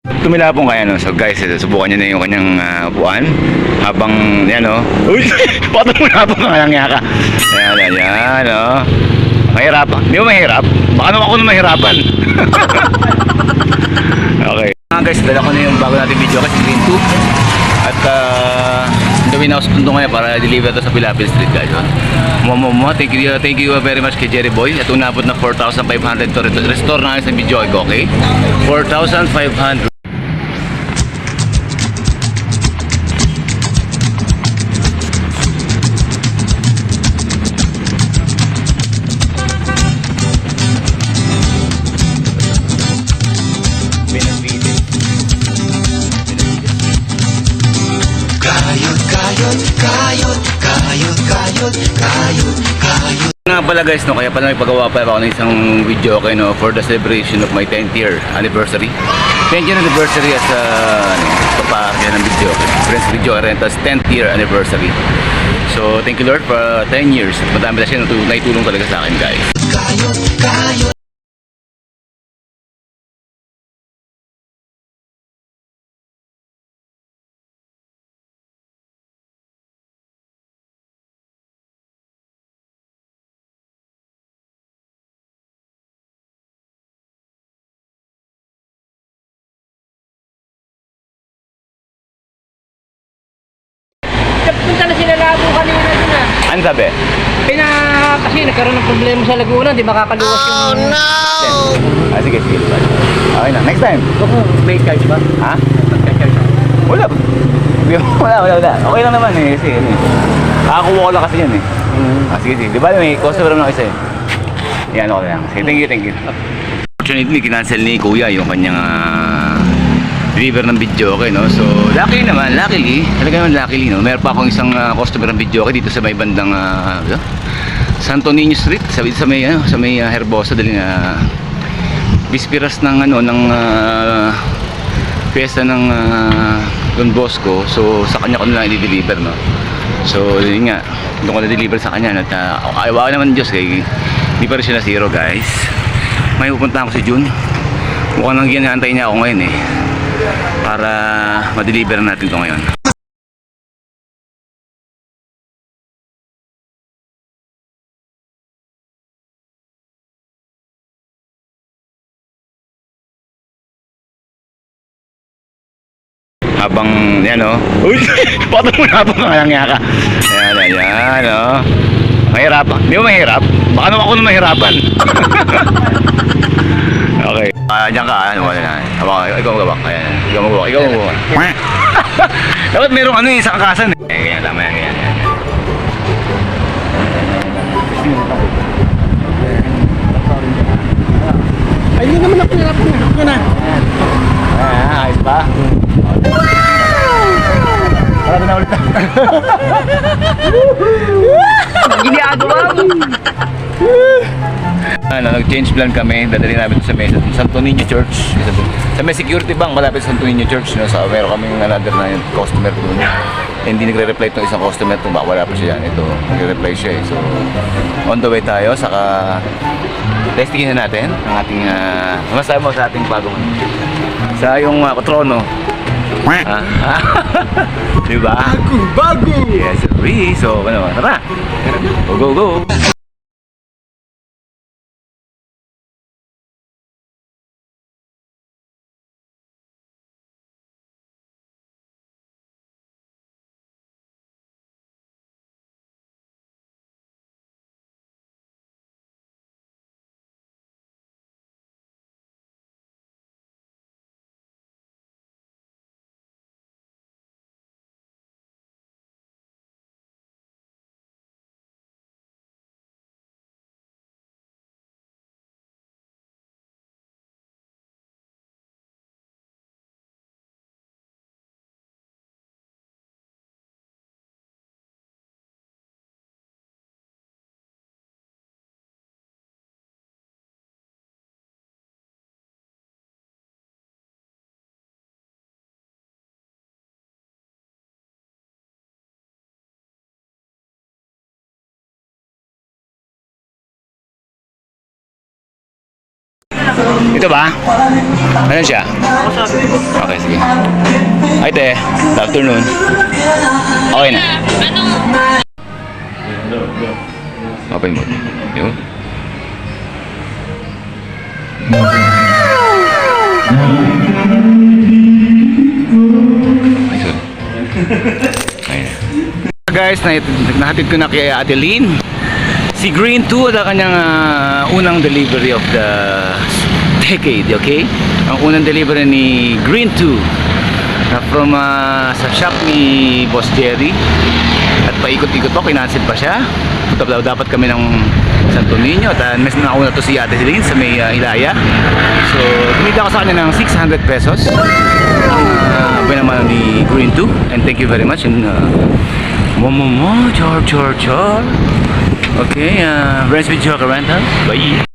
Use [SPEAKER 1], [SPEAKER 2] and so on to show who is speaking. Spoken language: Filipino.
[SPEAKER 1] Tumilapong kaya no. So guys, subukan niyo na yung kanyang upuan habang yan oh. Uy, bakit tumilapong ka lang yaka? Ayan, ayan, oh. Mahirap. Hindi mo mahirap? Baka naman ako na mahirapan. Okay. Guys, dala ko na yung bago natin video kasi Green 2. At gawin ako sa pundo ngayon para deliver to sa Pilapil Street guys. Thank you very much kay Jerry Boy. At unabot na 4,500 to restore na sa video ko, okay? 4,500. Nga pala guys, no, kaya pala nagpagawa pa ako ng isang video okay, no, for the celebration of my 10th year anniversary. 10th year anniversary as papakya ng video, okay? Friends Video Rentas 10th year anniversary. So thank you Lord for 10 years. Madami na siya naitulong talaga sa akin guys.
[SPEAKER 2] Punta na sila Labo kanina dun ah.
[SPEAKER 1] Ano sabi?
[SPEAKER 2] Kasi nagkaroon ng problema sa Laguna, di ba kakaluwas yung...
[SPEAKER 1] No! Sige, sige. Okay na, next time.
[SPEAKER 2] Ako, may charge ba?
[SPEAKER 1] Ha?
[SPEAKER 2] May charge ba?
[SPEAKER 1] Wala. Wala. Okay lang naman eh. Kasi nakakuha ko lang kasi yan eh. Sige, sige. Di ba may customer naman isa eh. Yan ako lang. Sige, thank you. Fortunately, kinancel ni Kuya yung kanyang deliver ng video okay, no? So, luckily, talaga naman luckily, no? Meron pa akong isang customer ng video okay dito sa may bandang Santo Niño Street, sa may Herbosa dali bispiras ng piyesta ng Don Bosco. So, sa kanya ko na lang i-deliver, no? So, yun nga, doon ko na-deliver sa kanya at ayaw naman Diyos kay hindi pa rin siya na zero, guys. May pupunta ako si June. Mukhang nang ginantay niya ako ngayon eh, para ma-deliver natin ito ngayon. Habang yan oh. Uy, bakit tumilapong ka lang yaka? Ayan, oh. Mahirap. Hindi mo mahirap? Baka naman ako na mahirapan. Okay. Diyan ka, ano na. Ikaw magawak. Ayan. Ikaw magawak. Dapat merong isang kasan eh. Ganyan, tama yan.
[SPEAKER 2] Ay, hindi naman ako nirapan na. Ito na.
[SPEAKER 1] Ayos ba? Para na ulit.
[SPEAKER 2] Ginagawa mo.
[SPEAKER 1] Nag-change plan kami, dadali namin sa may Santo Niño Church. Sa may security bank, malapit sa Santo Niño Church, no? So, meron kaming another na customer doon. Hindi nagre-reply itong isang customer, wala pa siya yan. Ito, nagre-reply siya eh. So, on the way tayo, saka testingin na natin ang ating, masabi mo sa ating bagong, sa yung patrono. Diba? Bago! Yes, sir. So, tara! Go! Ito ba? Ano siya? Okay, sige. Hi, te. Good afternoon. Okay na. Open mo. Yun. Ayun. Ayun. Guys, nahatid ko na kay Ate Lynn si Green 2 at ang kanyang unang delivery of the decade, okay? Ang unang delivery ni Green 2 na from sa shop ni Boss Jerry at paikot-ikot pa, kinancel pa siya. Punta daw dapat kami ng Santo Niño at mas nauna to si Ate Lynn sa may Ilaya. So, kumita ko sa kanya ng 600 pesos ang naman ni Green 2, and thank you very much. And char. Okay, friends with Joker Rental. Bye.